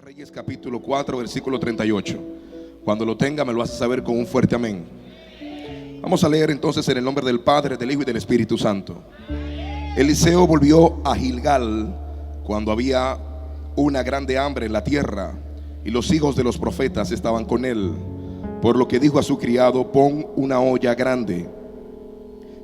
Reyes capítulo 4 versículo 38. Cuando lo tenga me lo hace saber con un fuerte amén. Vamos a leer entonces en el nombre del Padre, del Hijo y del Espíritu Santo. Eliseo volvió a Gilgal cuando había una grande hambre en la tierra y los hijos de los profetas estaban con él, por lo que dijo a su criado: pon una olla grande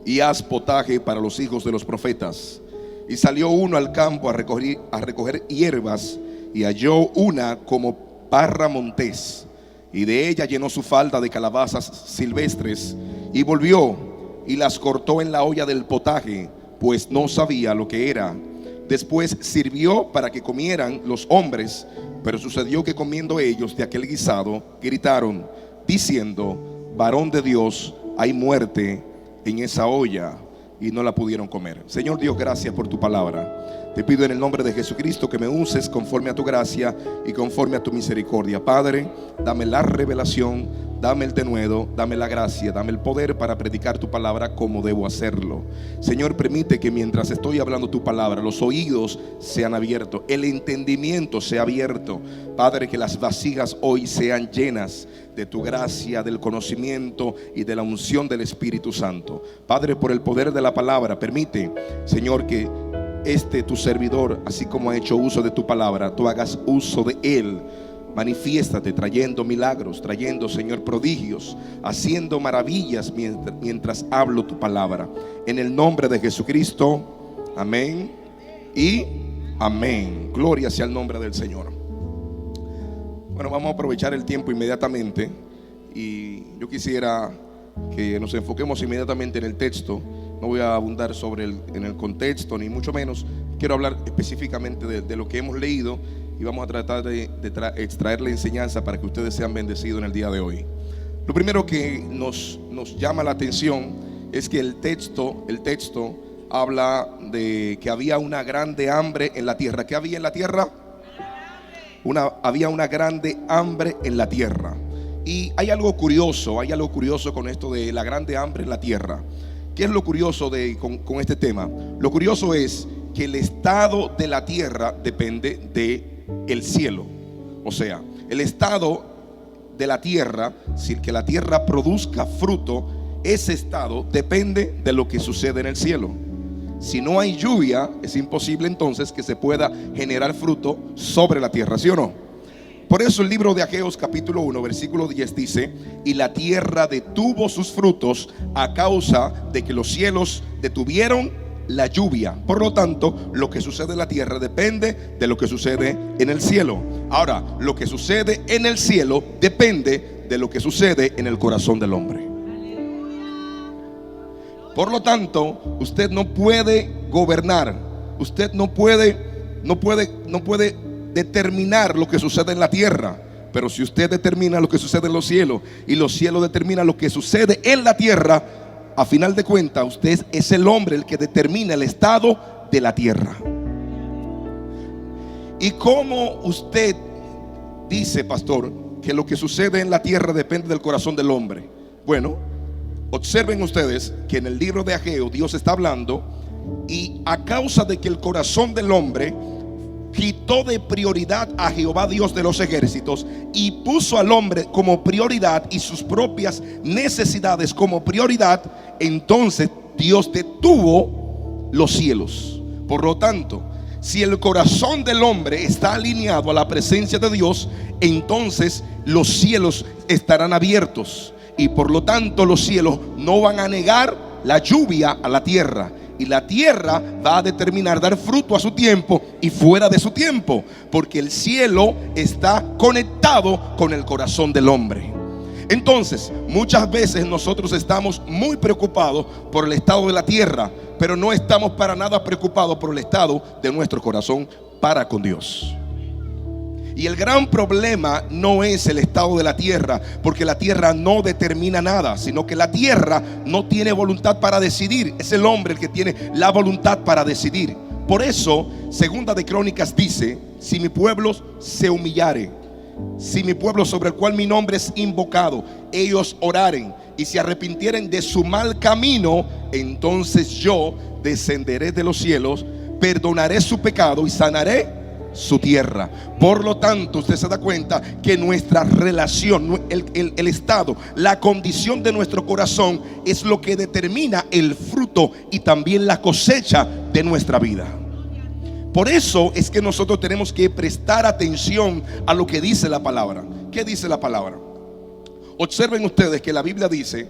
y haz potaje para los hijos de los profetas. Y salió uno al campo a recoger hierbas, y halló una como parra montés, y de ella llenó su falda de calabazas silvestres, y volvió y las cortó en la olla del potaje, pues no sabía lo que era. Después sirvió para que comieran los hombres, pero sucedió que comiendo ellos de aquel guisado, gritaron, diciendo: varón de Dios, hay muerte en esa olla. Y no la pudieron comer. Señor Dios, gracias por tu palabra. Te pido en el nombre de Jesucristo que me uses conforme a tu gracia y conforme a tu misericordia. Padre, dame la revelación, dame el denuedo, dame la gracia, dame el poder para predicar tu palabra como debo hacerlo. Señor, permite que mientras estoy hablando tu palabra, los oídos sean abiertos, el entendimiento sea abierto. Padre, que las vasijas hoy sean llenas de tu gracia, del conocimiento y de la unción del Espíritu Santo. Padre, por el poder de la palabra, permite, Señor, que tu servidor, así como ha hecho uso de tu palabra, tú hagas uso de él. Manifiéstate trayendo milagros, trayendo, Señor, prodigios, haciendo maravillas mientras hablo tu palabra. En el nombre de Jesucristo, amén y amén. Gloria sea el nombre del Señor. Bueno, vamos a aprovechar el tiempo inmediatamente, y yo quisiera que nos enfoquemos inmediatamente en el texto. No voy a abundar en el contexto, ni mucho menos. Quiero hablar específicamente de lo que hemos leído, y vamos a tratar de extraer la enseñanza para que ustedes sean bendecidos en el día de hoy. Lo primero que nos llama la atención es que el texto habla de que había una grande hambre en la tierra. ¿Qué había en la tierra? Había una grande hambre en la tierra. Y hay algo curioso con esto de la grande hambre en la tierra. ¿Qué es lo curioso con este tema? Lo curioso es que el estado de la tierra depende del cielo. O sea, el estado de la tierra, si que la tierra produzca fruto, ese estado depende de lo que sucede en el cielo. Si no hay lluvia, es imposible entonces que se pueda generar fruto sobre la tierra, ¿sí o no? Por eso el libro de Ageo capítulo 1 versículo 10 dice: y la tierra detuvo sus frutos a causa de que los cielos detuvieron la lluvia. Por lo tanto, lo que sucede en la tierra depende de lo que sucede en el cielo. Ahora, lo que sucede en el cielo depende de lo que sucede en el corazón del hombre. Por lo tanto, usted no puede gobernar, usted no puede determinar lo que sucede en la tierra. Pero si usted determina lo que sucede en los cielos, y los cielos determinan lo que sucede en la tierra, a final de cuentas usted es el hombre el que determina el estado de la tierra. ¿Y cómo usted dice, pastor, que lo que sucede en la tierra depende del corazón del hombre? Bueno, observen ustedes que en el libro de Ageo Dios está hablando, y a causa de que el corazón del hombre quitó de prioridad a Jehová Dios de los ejércitos y puso al hombre como prioridad y sus propias necesidades como prioridad, entonces Dios detuvo los cielos. Por lo tanto, si el corazón del hombre está alineado a la presencia de Dios, entonces los cielos estarán abiertos, y por lo tanto los cielos no van a negar la lluvia a la tierra. Y la tierra va a determinar dar fruto a su tiempo y fuera de su tiempo, porque el cielo está conectado con el corazón del hombre. Entonces, muchas veces nosotros estamos muy preocupados por el estado de la tierra, pero no estamos para nada preocupados por el estado de nuestro corazón para con Dios. Y el gran problema no es el estado de la tierra, porque la tierra no determina nada, sino que la tierra no tiene voluntad para decidir. Es el hombre el que tiene la voluntad para decidir. Por eso, segunda de Crónicas dice: si mi pueblo se humillare, si mi pueblo sobre el cual mi nombre es invocado, ellos oraren y se arrepintieren de su mal camino, entonces yo descenderé de los cielos, perdonaré su pecado y sanaré su tierra. Por lo tanto, usted se da cuenta que nuestra relación, el estado, la condición de nuestro corazón es lo que determina el fruto y también la cosecha de nuestra vida. Por eso es que nosotros tenemos que prestar atención a lo que dice la palabra. ¿Qué dice la palabra? Observen ustedes que la Biblia dice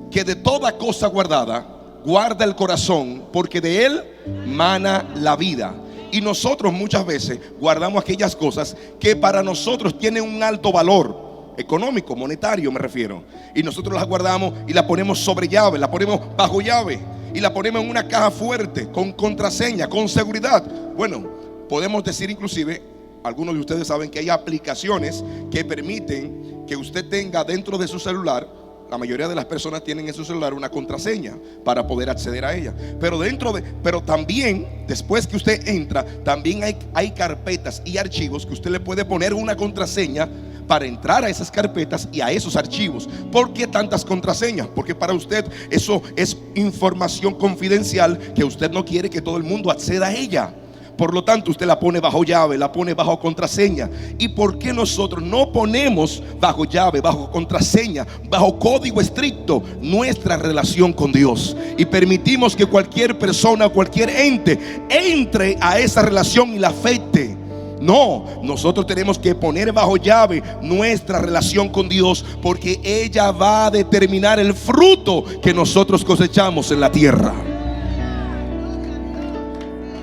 que de toda cosa guardada, guarda el corazón, porque de él mana la vida. Y nosotros muchas veces guardamos aquellas cosas que para nosotros tienen un alto valor económico, monetario me refiero, y nosotros las guardamos y las ponemos sobre llave, la ponemos bajo llave y la ponemos en una caja fuerte, con contraseña, con seguridad. Bueno, podemos decir inclusive, algunos de ustedes saben que hay aplicaciones que permiten que usted tenga dentro de su celular, la mayoría de las personas tienen en su celular una contraseña para poder acceder a ella. Pero también, después que usted entra, también hay carpetas y archivos que usted le puede poner una contraseña para entrar a esas carpetas y a esos archivos. ¿Por qué tantas contraseñas? Porque para usted eso es información confidencial que usted no quiere que todo el mundo acceda a ella. Por lo tanto, usted la pone bajo llave, la pone bajo contraseña. ¿Y por qué nosotros no ponemos bajo llave, bajo contraseña, bajo código estricto nuestra relación con Dios? Y permitimos que cualquier persona o cualquier ente entre a esa relación y la afecte. No, nosotros tenemos que poner bajo llave nuestra relación con Dios, porque ella va a determinar el fruto que nosotros cosechamos en la tierra.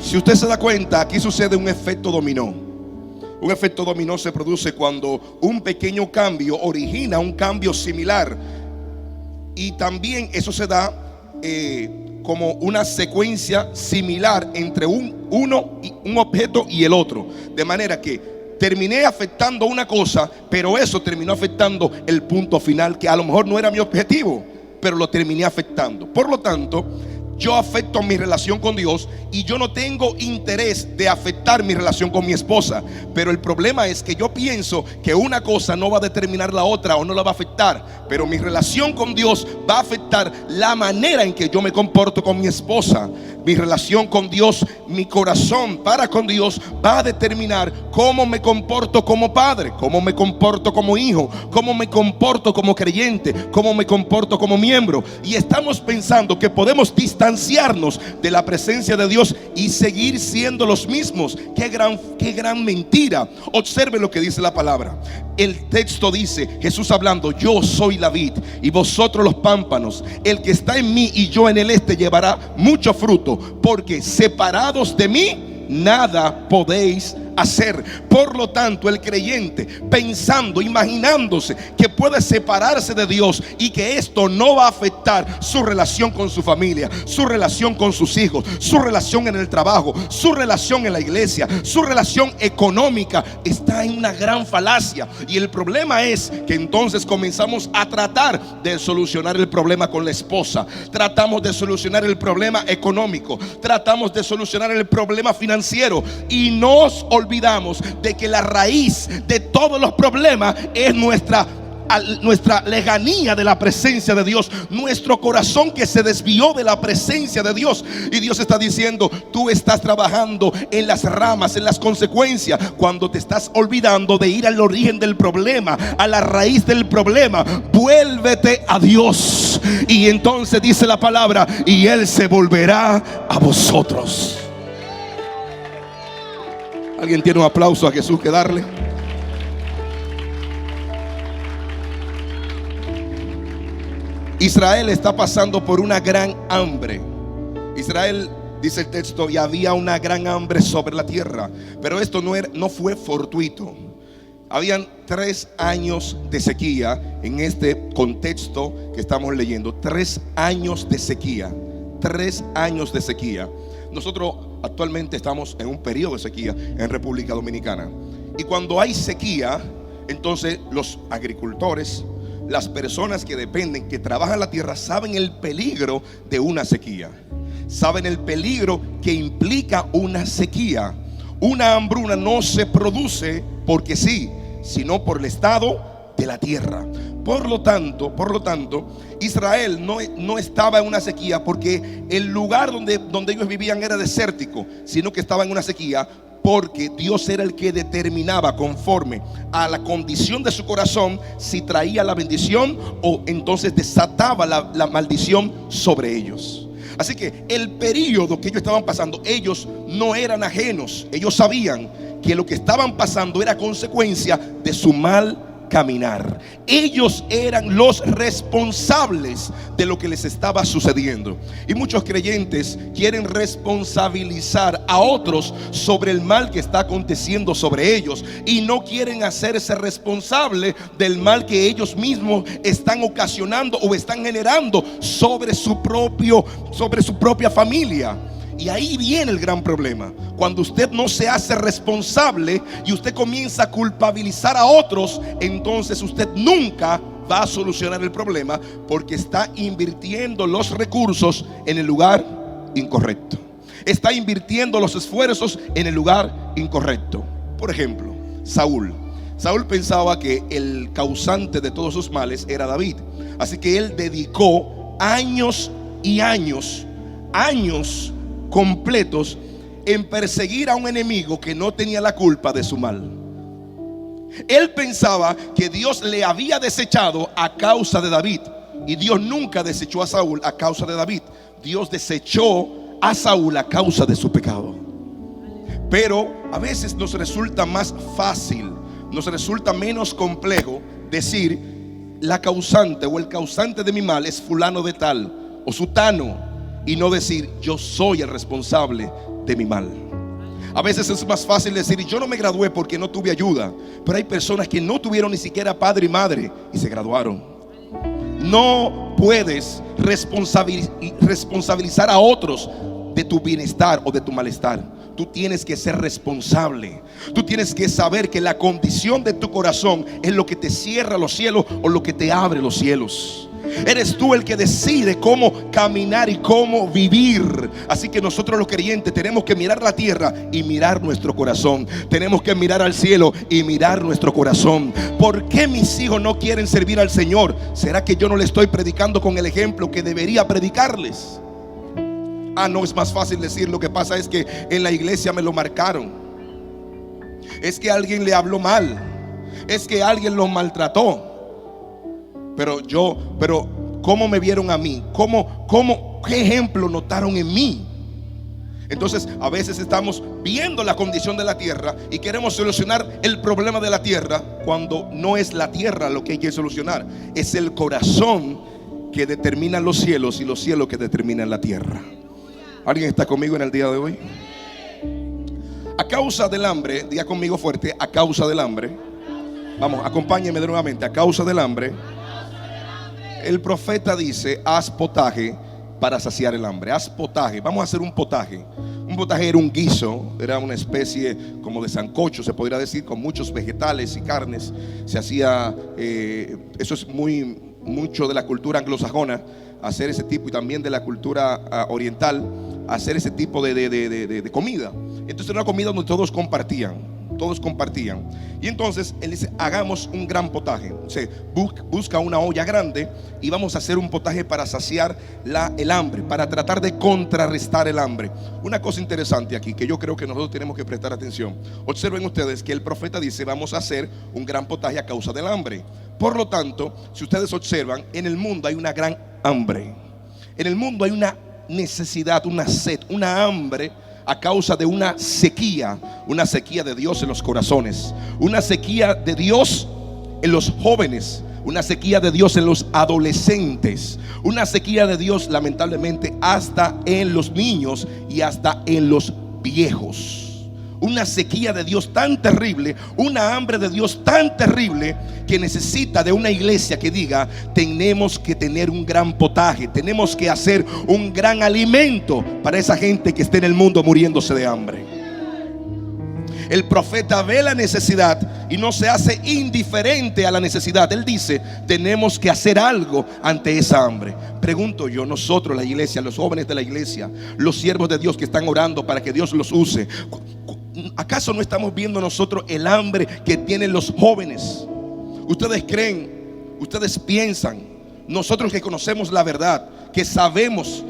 Si usted se da cuenta, aquí sucede un efecto dominó. Un efecto dominó se produce cuando un pequeño cambio origina un cambio similar. Y también eso se da como una secuencia similar entre un objeto y el otro. De manera que terminé afectando una cosa, pero eso terminó afectando el punto final, que a lo mejor no era mi objetivo, pero lo terminé afectando. Por lo tanto, yo afecto mi relación con Dios y yo no tengo interés de afectar mi relación con mi esposa. Pero el problema es que yo pienso que una cosa no va a determinar la otra o no la va a afectar. Pero mi relación con Dios va a afectar la manera en que yo me comporto con mi esposa. Mi relación con Dios, mi corazón para con Dios va a determinar cómo me comporto como padre, cómo me comporto como hijo, cómo me comporto como creyente, cómo me comporto como miembro. Y estamos pensando que podemos distanciarnos de la presencia de Dios y seguir siendo los mismos. Qué gran mentira. Observe lo que dice la palabra. El texto dice, Jesús hablando: yo soy la vid y vosotros los pámpanos. El que está en mí y yo en él llevará mucho fruto, porque separados de mí nada podéis hacer. Por lo tanto, el creyente, pensando, imaginándose que puede separarse de Dios y que esto no va a afectar su relación con su familia, su relación con sus hijos, su relación en el trabajo, su relación en la iglesia, su relación económica, está en una gran falacia. Y el problema es que entonces comenzamos a tratar de solucionar el problema con la esposa, tratamos de solucionar el problema económico, tratamos de solucionar el problema financiero, y nos olvidamos de que la raíz de todos los problemas es nuestra lejanía de la presencia de Dios, nuestro corazón que se desvió de la presencia de Dios. Y Dios está diciendo: tú estás trabajando en las ramas, en las consecuencias, cuando te estás olvidando de ir al origen del problema, a la raíz del problema. Vuélvete a Dios, y entonces dice la palabra: y Él se volverá a vosotros. ¿Alguien tiene un aplauso a Jesús que darle? Israel está pasando por una gran hambre. Israel, dice el texto, y había una gran hambre sobre la tierra. Pero esto no fue fortuito. Habían 3 años de sequía en este contexto que estamos leyendo. 3 años de sequía. 3 años de sequía. Nosotros actualmente estamos en un periodo de sequía en República Dominicana. Y cuando hay sequía, entonces los agricultores, las personas que dependen, que trabajan la tierra, saben el peligro de una sequía. Saben el peligro que implica una sequía. Una hambruna no se produce porque sí, sino por el estado de la tierra. Por lo tanto, Israel no estaba en una sequía porque el lugar donde ellos vivían era desértico, sino que estaba en una sequía porque Dios era el que determinaba conforme a la condición de su corazón si traía la bendición o entonces desataba la maldición sobre ellos. Así que el periodo que ellos estaban pasando, ellos no eran ajenos. Ellos sabían que lo que estaban pasando era consecuencia de su mal caminar. Ellos eran los responsables de lo que les estaba sucediendo. Y muchos creyentes quieren responsabilizar a otros sobre el mal que está aconteciendo sobre ellos y no quieren hacerse responsable del mal que ellos mismos están ocasionando o están generando sobre su propia familia. Y ahí viene el gran problema. Cuando usted no se hace responsable y usted comienza a culpabilizar a otros, entonces usted nunca va a solucionar el problema, porque está invirtiendo los recursos en el lugar incorrecto. Está invirtiendo los esfuerzos en el lugar incorrecto. Por ejemplo, Saúl pensaba que el causante de todos sus males era David. Así que él dedicó años y años completos en perseguir a un enemigo que no tenía la culpa de su mal. Él pensaba que Dios le había desechado a causa de David, y Dios nunca desechó a Saúl a causa de David. Dios desechó a Saúl a causa de su pecado. Pero a veces nos resulta más fácil, nos resulta menos complejo decir la causante o el causante de mi mal es fulano de tal o sutano, y no decir yo soy el responsable de mi mal. A veces es más fácil decir yo no me gradué porque no tuve ayuda, pero hay personas que no tuvieron ni siquiera padre y madre y se graduaron. No puedes responsabilizar a otros de tu bienestar o de tu malestar. Tú tienes que ser responsable. Tú tienes que saber que la condición de tu corazón es lo que te cierra los cielos o lo que te abre los cielos. Eres tú el que decide cómo caminar y cómo vivir. Así que nosotros los creyentes tenemos que mirar la tierra y mirar nuestro corazón. Tenemos que mirar al cielo y mirar nuestro corazón. ¿Por qué mis hijos no quieren servir al Señor? ¿Será que yo no le estoy predicando con el ejemplo que debería predicarles? No, es más fácil decir lo que pasa es que en la iglesia me lo marcaron. Es que alguien le habló mal. Es que alguien los maltrató. Pero ¿cómo me vieron a mí? ¿Qué ejemplo notaron en mí? Entonces a veces estamos viendo la condición de la tierra y queremos solucionar el problema de la tierra, cuando no es la tierra lo que hay que solucionar. Es el corazón que determina los cielos y los cielos que determinan la tierra. ¿Alguien está conmigo en el día de hoy? A causa del hambre, diga conmigo fuerte, a causa del hambre. Vamos, acompáñenme de nuevamente. A causa del hambre, el profeta dice: haz potaje para saciar el hambre. Haz potaje. Vamos a hacer un potaje. Un potaje era un guiso, era una especie como de sancocho, se podría decir, con muchos vegetales y carnes. Se hacía, eso es mucho de la cultura anglosajona, hacer ese tipo, y también de la cultura oriental, hacer ese tipo de comida. Entonces era una comida donde todos compartían. Y entonces él dice: hagamos un gran potaje. O sea, busca una olla grande y vamos a hacer un potaje para saciar el hambre, para tratar de contrarrestar el hambre. Una cosa interesante aquí que yo creo que nosotros tenemos que prestar atención. Observen ustedes que el profeta dice: vamos a hacer un gran potaje a causa del hambre. Por lo tanto, si ustedes observan, en el mundo hay una gran hambre. En el mundo hay una necesidad, una sed, una hambre, a causa de una sequía de Dios en los corazones, una sequía de Dios en los jóvenes, una sequía de Dios en los adolescentes, una sequía de Dios lamentablemente hasta en los niños y hasta en los viejos. Una sequía de Dios tan terrible, una hambre de Dios tan terrible, que necesita de una iglesia que diga: tenemos que tener un gran potaje, tenemos que hacer un gran alimento para esa gente que está en el mundo muriéndose de hambre. El profeta ve la necesidad y no se hace indiferente a la necesidad. Él dice: tenemos que hacer algo ante esa hambre. Pregunto yo, nosotros, la iglesia, los jóvenes de la iglesia, los siervos de Dios que están orando para que Dios los use, ¿acaso no estamos viendo nosotros el hambre que tienen los jóvenes? Ustedes creen, ustedes piensan, nosotros que conocemos la verdad, que sabemos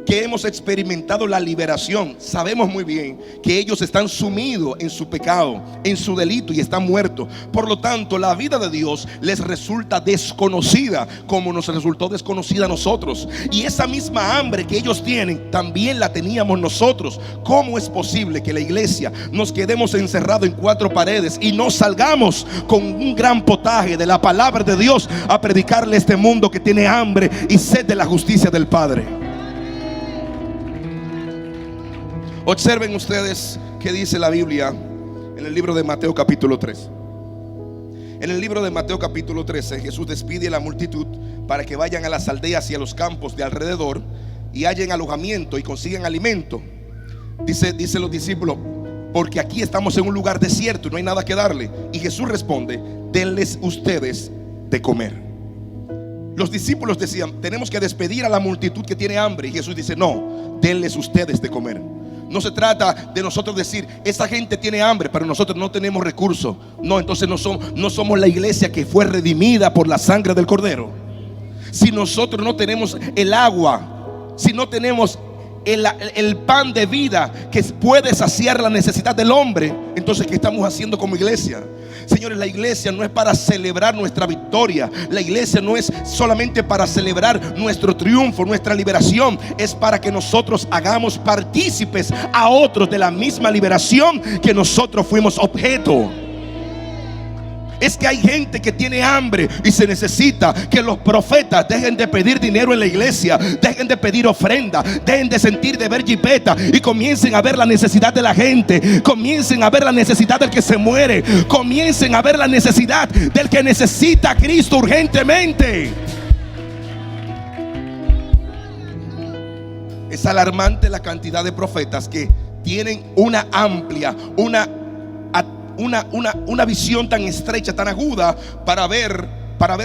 que hemos experimentado la liberación, sabemos muy bien que ellos están sumidos en su pecado, en su delito, y están muertos. Por lo tanto, la vida de Dios les resulta desconocida, como nos resultó desconocida a nosotros. Y esa misma hambre que ellos tienen, también la teníamos nosotros. ¿Cómo es posible que la iglesia nos quedemos encerrados en cuatro paredes y no salgamos con un gran potaje de la palabra de Dios a predicarle a este mundo que tiene hambre y sed de la justicia del Padre? Observen ustedes qué dice la Biblia en el libro de Mateo capítulo 3. En el libro de Mateo capítulo 13, Jesús despide a la multitud para que vayan a las aldeas y a los campos de alrededor y hallen alojamiento y consigan alimento. Dice los discípulos: porque aquí estamos en un lugar desierto y no hay nada que darle. Y Jesús responde: denles ustedes de comer. Los discípulos decían: tenemos que despedir a la multitud que tiene hambre. Y Jesús dice: no, denles ustedes de comer. No se trata de nosotros decir: esa gente tiene hambre, pero nosotros no tenemos recursos. No, entonces no somos la iglesia que fue redimida por la sangre del Cordero. Si nosotros no tenemos el agua, si no tenemos el pan de vida que puede saciar la necesidad del hombre, entonces ¿qué estamos haciendo como iglesia? Señores, la iglesia no es para celebrar nuestra victoria. La iglesia no es solamente para celebrar nuestro triunfo, nuestra liberación. Es para que nosotros hagamos partícipes a otros de la misma liberación que nosotros fuimos objeto. Es que hay gente que tiene hambre y se necesita que los profetas dejen de pedir dinero en la iglesia, dejen de pedir ofrenda, dejen de sentir de ver jipeta y comiencen a ver la necesidad de la gente, comiencen a ver la necesidad del que se muere, comiencen a ver la necesidad del que necesita a Cristo urgentemente. Es alarmante la cantidad de profetas que tienen una amplia, una visión tan estrecha, tan aguda para ver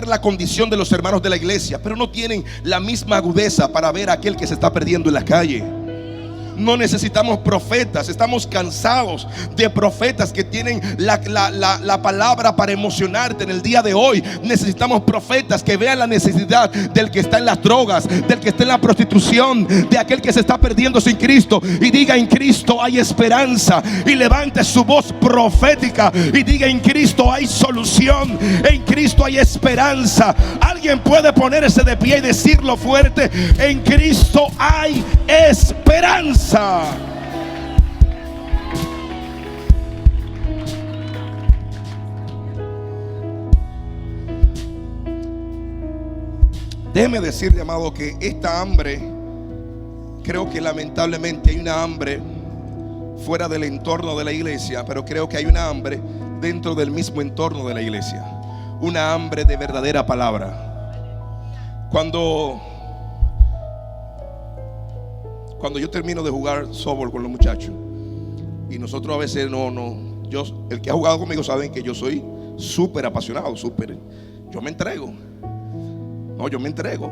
la condición de los hermanos de la iglesia, pero no tienen la misma agudeza para ver a aquel que se está perdiendo en la calle. No necesitamos profetas, estamos cansados de profetas que tienen la palabra para emocionarte en el día de hoy. Necesitamos profetas que vean la necesidad del que está en las drogas, del que está en la prostitución, de aquel que se está perdiendo sin Cristo, y diga: en Cristo hay esperanza. Y levante su voz profética y diga: en Cristo hay solución, en Cristo hay esperanza. Alguien puede ponerse de pie y decirlo fuerte: en Cristo hay esperanza. Déjeme decirle, amado, que esta hambre, creo que lamentablemente hay una hambre fuera del entorno de la iglesia, pero creo que hay una hambre dentro del mismo entorno de la iglesia, una hambre de verdadera palabra. Cuando yo termino de jugar softball con los muchachos, y nosotros a veces el que ha jugado conmigo saben que yo soy súper apasionado, yo me entrego. Yo me entrego,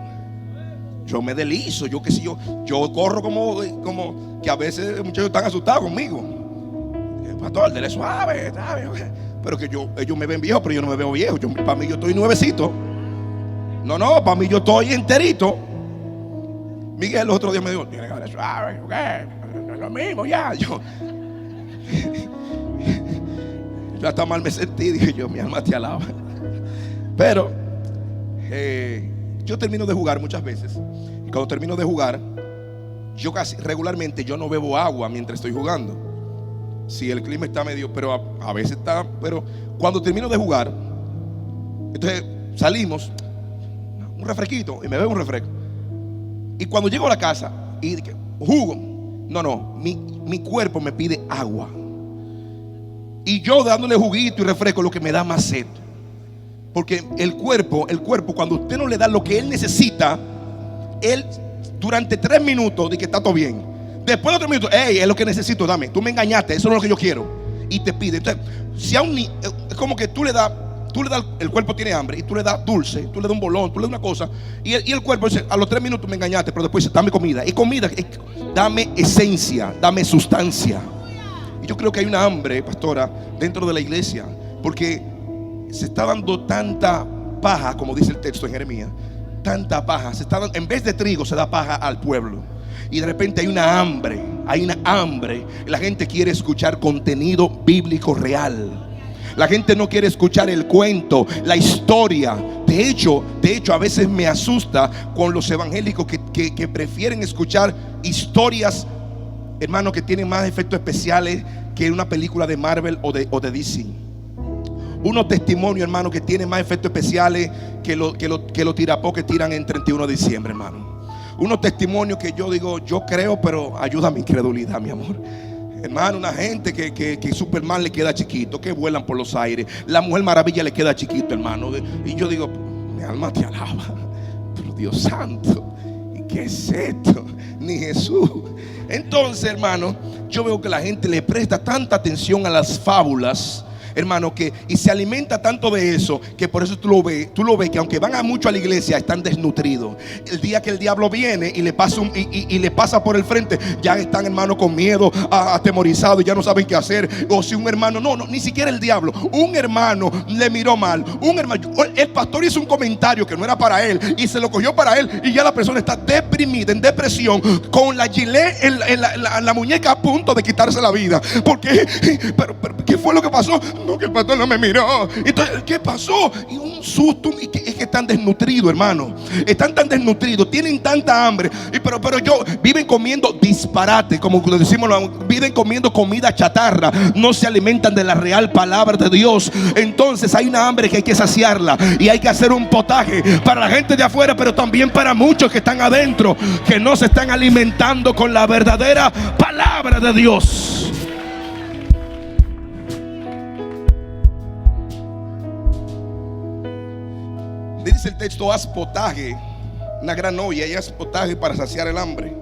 yo me deslizo, yo corro como que a veces los muchachos están asustados conmigo. Pastor, dele suave, pero que ellos me ven viejo, pero yo no me veo viejo. Para mí yo estoy nuevecito. No, para mí yo estoy enterito. Miguel los otros días me dijo: tiene que darle suave, no es lo mismo ya. Yo hasta mal me sentí, dije yo: mi alma te alaba. Pero yo termino de jugar muchas veces, y cuando termino de jugar, yo casi regularmente yo no bebo agua mientras estoy jugando. Si el clima está medio, pero a veces está, pero cuando termino de jugar, entonces salimos, un refresquito, y me bebo un refresco. Y cuando llego a la casa y jugo, mi cuerpo me pide agua. Y yo dándole juguito y refresco, lo que me da más sed. Porque el cuerpo, cuando usted no le da lo que él necesita, él durante 3 minutos dice que está todo bien. Después de 3 minutos: hey, es lo que necesito, dame. Tú me engañaste, eso no es lo que yo quiero. Y te pide. Entonces, si a es como que tú le das, el cuerpo tiene hambre y tú le das dulce, tú le das un bolón, tú le das una cosa, y el cuerpo dice: a los 3 minutos me engañaste, pero después dice: dame comida. Y comida, dame esencia, dame sustancia. Y yo creo que hay una hambre, pastora, dentro de la iglesia, porque se está dando tanta paja, como dice el texto en Jeremías, tanta paja, se está dando, en vez de trigo se da paja al pueblo. Y de repente hay una hambre. La gente quiere escuchar contenido bíblico real. La gente no quiere escuchar el cuento, la historia. De hecho, a veces me asusta con los evangélicos que prefieren escuchar historias, hermano, que tienen más efectos especiales que una película de Marvel o de DC. Unos testimonios, hermano, que tienen más efectos especiales que los tirapó que tiran en 31 de diciembre, hermano. Unos testimonios que yo digo, yo creo, pero ayuda a mi incredulidad, mi amor. Hermano, una gente que Superman le queda chiquito, que vuelan por los aires. La Mujer Maravilla le queda chiquito, hermano. Y yo digo, mi alma te alaba, pero Dios santo, ¿y qué es esto? Ni Jesús. Entonces, hermano, yo veo que la gente le presta tanta atención a las fábulas, hermano, y se alimenta tanto de eso, que por eso tú lo ves que aunque van mucho a la iglesia, están desnutridos. El día que el diablo viene y le pasa por el frente, ya están, hermano, con miedo, atemorizados, ya no saben qué hacer. O si un hermano, no, ni siquiera el diablo, un hermano le miró mal, el pastor hizo un comentario que no era para él y se lo cogió para él, y ya la persona está deprimida, en depresión, con la gilet en la muñeca, a punto de quitarse la vida. Porque, pero ¿qué fue lo que pasó? No, que el pastor no me miró. Entonces, ¿qué pasó? Y un susto. Es que están desnutridos, hermano. Están tan desnutridos, tienen tanta hambre. Pero viven comiendo disparate, como decimos, viven comiendo comida chatarra. No se alimentan de la real palabra de Dios. Entonces hay una hambre que hay que saciarla, y hay que hacer un potaje para la gente de afuera, pero también para muchos que están adentro, que no se están alimentando con la verdadera palabra de Dios. Dice el texto, haz potaje, una gran olla, y haz potaje para saciar el hambre.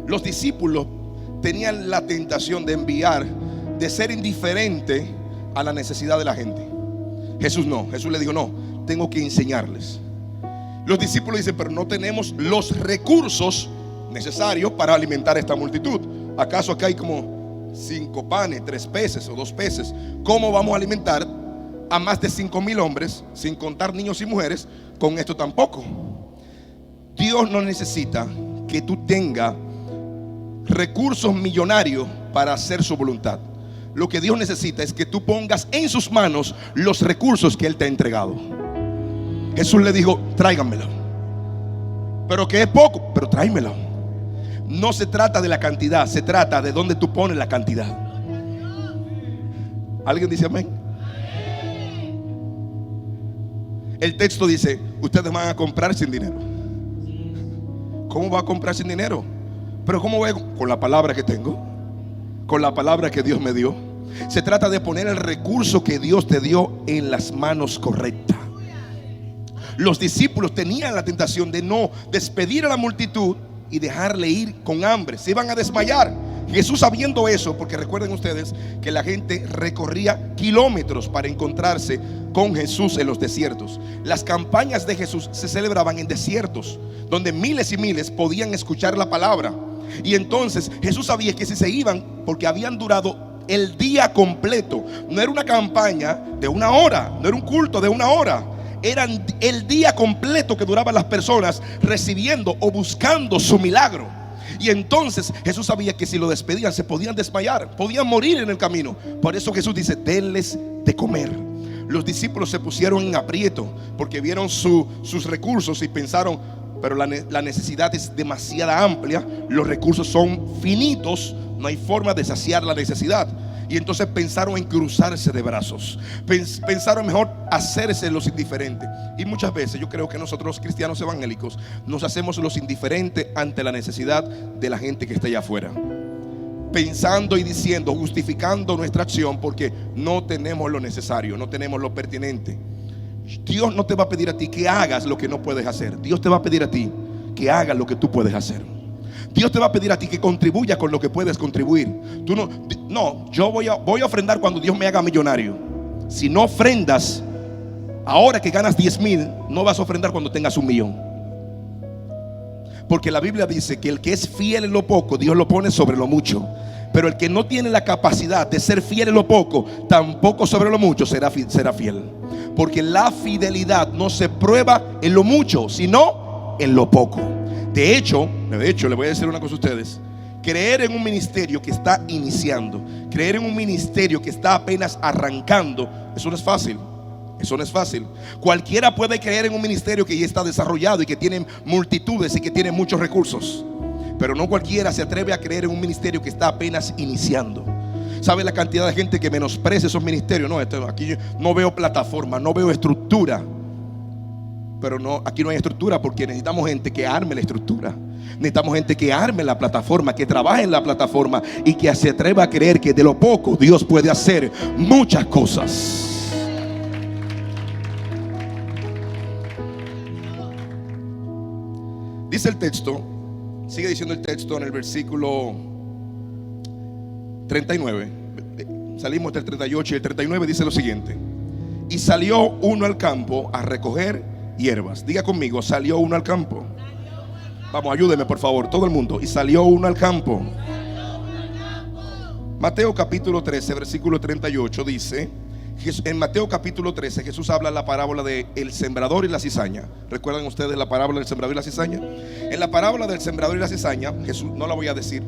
Los discípulos tenían la tentación de ser indiferente a la necesidad de la gente. Jesús no, Jesús le dijo, no, tengo que enseñarles. Los discípulos dicen, pero no tenemos los recursos necesarios para alimentar a esta multitud. ¿Acaso acá hay como 5 panes, 3 peces o 2 peces? ¿Cómo vamos a alimentar a más de 5,000 hombres, sin contar niños y mujeres, con esto tampoco? Dios no necesita que tú tengas recursos millonarios para hacer su voluntad. Lo que Dios necesita es que tú pongas en sus manos los recursos que Él te ha entregado. Jesús le dijo, tráiganmelo. Pero que es poco, pero tráemelo. No se trata de la cantidad, se trata de dónde tú pones la cantidad. ¿Alguien dice amén? El texto dice, ustedes van a comprar sin dinero. ¿Cómo va a comprar sin dinero? Pero ¿cómo voy? Con la palabra que tengo, con la palabra que Dios me dio. Se trata de poner el recurso que Dios te dio en las manos correctas. Los discípulos tenían la tentación de no despedir a la multitud y dejarle ir con hambre. Se iban a desmayar. Jesús, sabiendo eso, porque recuerden ustedes que la gente recorría kilómetros para encontrarse con Jesús en los desiertos. Las campañas de Jesús se celebraban en desiertos, donde miles y miles podían escuchar la palabra. Y entonces Jesús sabía que si se iban, porque habían durado el día completo, no era una campaña de 1 hora, no era un culto de 1 hora, era el día completo que duraban las personas recibiendo o buscando su milagro. Y entonces Jesús sabía que si lo despedían se podían desmayar, podían morir en el camino. Por eso Jesús dice, denles de comer. Los discípulos se pusieron en aprieto porque vieron sus recursos y pensaron, pero la necesidad es demasiado amplia, los recursos son finitos, no hay forma de saciar la necesidad. Y entonces pensaron en cruzarse de brazos, pensaron mejor hacerse los indiferentes. Y muchas veces yo creo que nosotros los cristianos evangélicos nos hacemos los indiferentes ante la necesidad de la gente que está allá afuera, pensando y diciendo, justificando nuestra acción porque no tenemos lo necesario, no tenemos lo pertinente. Dios no te va a pedir a ti que hagas lo que no puedes hacer. Dios te va a pedir a ti que hagas lo que tú puedes hacer. Dios te va a pedir a ti que contribuyas con lo que puedes contribuir. Tú no, yo voy a ofrendar cuando Dios me haga millonario. Si no ofrendas ahora que ganas 10,000, no vas a ofrendar cuando tengas 1,000,000. Porque la Biblia dice que el que es fiel en lo poco, Dios lo pone sobre lo mucho. Pero el que no tiene la capacidad de ser fiel en lo poco, tampoco sobre lo mucho será fiel. Porque la fidelidad no se prueba en lo mucho, sino en lo poco. De hecho, le voy a decir una cosa a ustedes. Creer en un ministerio que está iniciando, creer en un ministerio que está apenas arrancando, eso no es fácil. Eso no es fácil. Cualquiera puede creer en un ministerio que ya está desarrollado y que tiene multitudes y que tiene muchos recursos, pero no cualquiera se atreve a creer en un ministerio que está apenas iniciando. ¿Sabe la cantidad de gente que menosprecia esos ministerios? No, aquí yo no veo plataforma, no veo estructura. Pero no, aquí no hay estructura porque necesitamos gente que arme la estructura. Necesitamos gente que arme la plataforma, que trabaje en la plataforma y que se atreva a creer que de lo poco Dios puede hacer muchas cosas. Dice el texto, sigue diciendo el texto en el versículo 39. Salimos del 38 y el 39 dice lo siguiente: y salió uno al campo a recoger hierbas. Diga conmigo, salió uno al campo. Vamos, ayúdeme por favor, todo el mundo. Y salió uno al campo. Mateo capítulo 13, versículo 38 dice, en Mateo capítulo 13 Jesús habla la parábola de el sembrador y la cizaña. ¿Recuerdan ustedes la parábola del sembrador y la cizaña? En la parábola del sembrador y la cizaña, Jesús, no la voy a decir,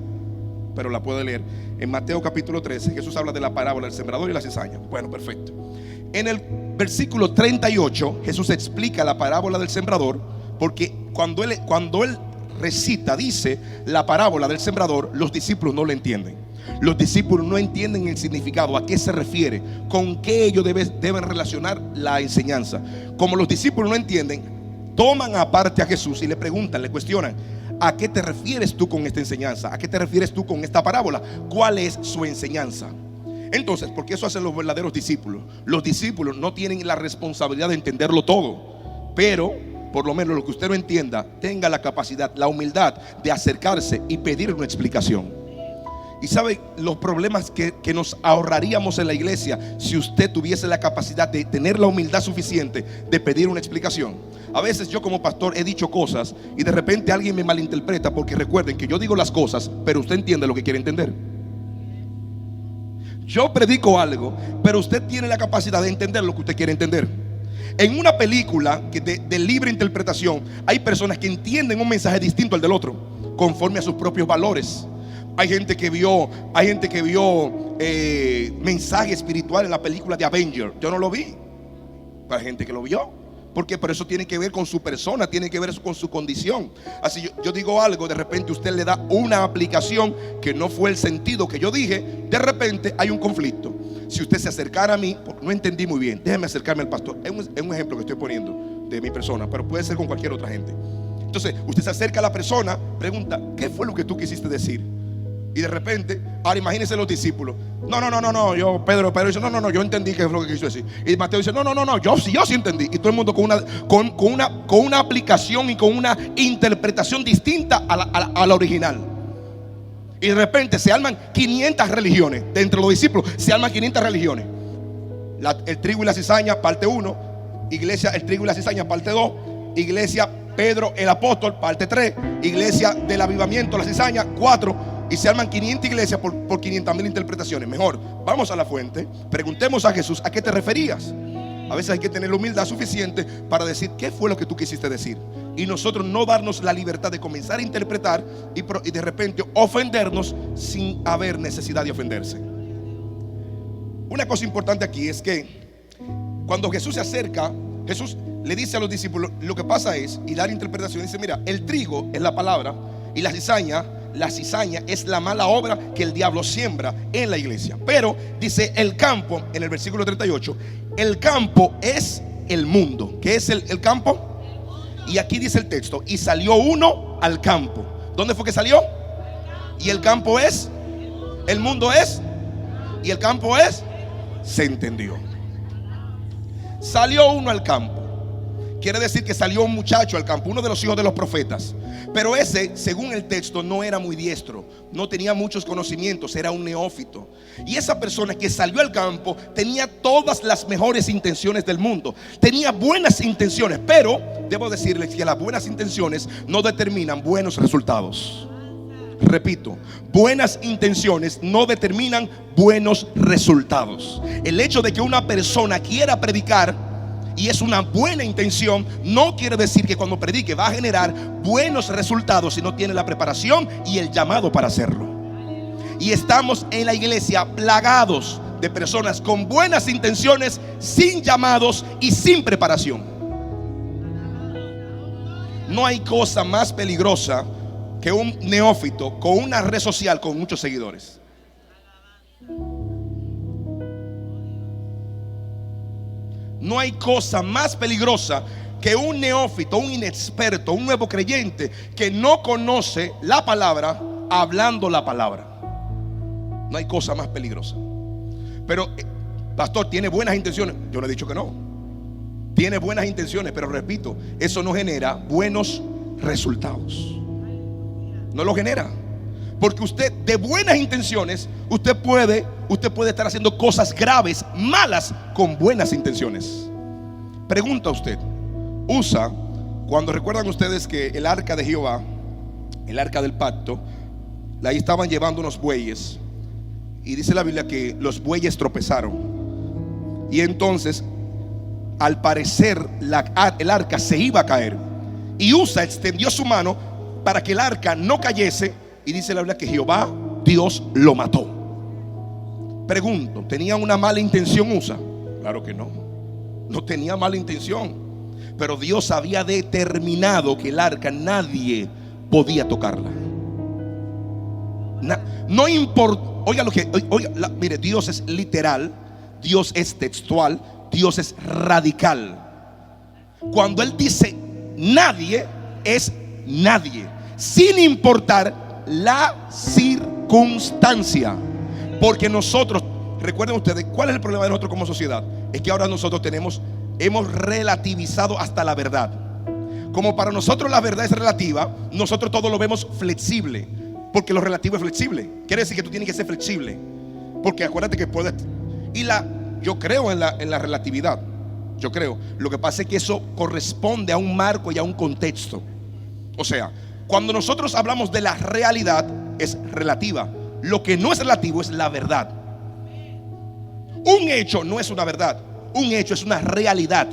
pero la puede leer. En Mateo capítulo 13 Jesús habla de la parábola del sembrador y la cizaña. Bueno, perfecto. En el versículo 38 Jesús explica la parábola del sembrador, porque cuando él recita, dice la parábola del sembrador, los discípulos no la entienden. Los discípulos no entienden el significado, a qué se refiere, con qué ellos deben relacionar la enseñanza. Como los discípulos no entienden, toman aparte a Jesús y le preguntan, le cuestionan: ¿a qué te refieres tú con esta enseñanza? ¿A qué te refieres tú con esta parábola? ¿Cuál es su enseñanza? Entonces, porque eso hacen los verdaderos discípulos. Los discípulos no tienen la responsabilidad de entenderlo todo, pero por lo menos lo que usted no entienda, tenga la capacidad, la humildad de acercarse y pedir una explicación. Y sabe los problemas que nos ahorraríamos en la iglesia si usted tuviese la capacidad de tener la humildad suficiente de pedir una explicación. A veces yo como pastor he dicho cosas y de repente alguien me malinterpreta, porque recuerden que yo digo las cosas, pero usted entiende lo que quiere entender. Yo predico algo, pero usted tiene la capacidad de entender lo que usted quiere entender. En una película de libre interpretación, hay personas que entienden un mensaje distinto al del otro, conforme a sus propios valores. Hay gente que vio mensaje espiritual en la película de Avengers. Yo no lo vi, pero hay gente que lo vio. Porque por eso tiene que ver con su persona, tiene que ver con su condición. Así yo digo algo, de repente usted le da una aplicación que no fue el sentido que yo dije, de repente hay un conflicto. Si usted se acercara a mí, no entendí muy bien, déjeme acercarme al pastor. Es un ejemplo que estoy poniendo de mi persona, pero puede ser con cualquier otra gente. Entonces usted se acerca a la persona, pregunta: ¿qué fue lo que tú quisiste decir? Y de repente, ahora imagínense los discípulos: Pedro dice: no, yo entendí qué es lo que quiso decir. Y Mateo dice: no, yo sí entendí. Y todo el mundo con una aplicación y con una interpretación distinta a la original. Y de repente se arman 500 religiones. De entre los discípulos se arman 500 religiones. El trigo y la cizaña, parte 1. Iglesia, el trigo y la cizaña, parte 2. Iglesia, Pedro el apóstol, parte 3. Iglesia del avivamiento, la cizaña, 4. Y se arman 500 iglesias por 500,000 interpretaciones. Mejor, vamos a la fuente, preguntemos a Jesús: ¿a qué te referías? A veces hay que tener la humildad suficiente para decir: ¿qué fue lo que tú quisiste decir? Y nosotros no darnos la libertad de comenzar a interpretar y de repente ofendernos sin haber necesidad de ofenderse. Una cosa importante aquí es que cuando Jesús se acerca, Jesús le dice a los discípulos: lo que pasa es, y dar interpretación, dice: mira, el trigo es la palabra y la cizaña es la mala obra que el diablo siembra en la iglesia. Pero dice el campo, en el versículo 38, el campo es el mundo. ¿Qué es el campo? Y aquí dice el texto: y salió uno al campo. ¿Dónde fue que salió? Y el campo es, el mundo es, y el campo es. Se entendió. Salió uno al campo. Quiere decir que salió un muchacho al campo, uno de los hijos de los profetas. Pero ese, según el texto, no era muy diestro, no tenía muchos conocimientos, era un neófito. Y esa persona que salió al campo tenía todas las mejores intenciones del mundo. Tenía buenas intenciones, pero debo decirles que las buenas intenciones no determinan buenos resultados. Repito, buenas intenciones no determinan buenos resultados. El hecho de que una persona quiera predicar y es una buena intención, no quiere decir que cuando predique va a generar buenos resultados si no tiene la preparación y el llamado para hacerlo. Y estamos en la iglesia plagados de personas con buenas intenciones, sin llamados y sin preparación. No hay cosa más peligrosa que un neófito con una red social con muchos seguidores. No hay cosa más peligrosa que un neófito, un inexperto, un nuevo creyente que no conoce la palabra, hablando la palabra. No hay cosa más peligrosa. Pero, pastor, ¿tiene buenas intenciones? Yo no he dicho que no. Tiene buenas intenciones, pero repito, eso no genera buenos resultados. No lo genera. Porque usted, de buenas intenciones, usted puede estar haciendo cosas graves, malas, con buenas intenciones. Pregunta usted, Usa, cuando recuerdan ustedes que el arca de Jehová, el arca del pacto, ahí estaban llevando unos bueyes, y dice la Biblia que los bueyes tropezaron, y entonces al parecer el arca se iba a caer, y Usa extendió su mano para que el arca no cayese, y dice la Biblia que Jehová, Dios, lo mató. Pregunto, ¿tenía una mala intención Usa? Claro que no, no tenía mala intención, pero Dios había determinado que el arca nadie podía tocarla. No importa, mire, Dios es literal, Dios es textual, Dios es radical. Cuando Él dice nadie, es nadie, sin importar la circunstancia. Porque nosotros, recuerden ustedes, ¿cuál es el problema de nosotros como sociedad? Es que ahora nosotros hemos relativizado hasta la verdad. Como para nosotros la verdad es relativa, nosotros todo lo vemos flexible, porque lo relativo es flexible. Quiere decir que tú tienes que ser flexible, porque acuérdate que puedes. Yo creo en la relatividad. Yo creo. Lo que pasa es que eso corresponde a un marco y a un contexto. O sea, cuando nosotros hablamos de la realidad, es relativa. Lo que no es relativo es la verdad. Un hecho no es una verdad, un hecho es una realidad.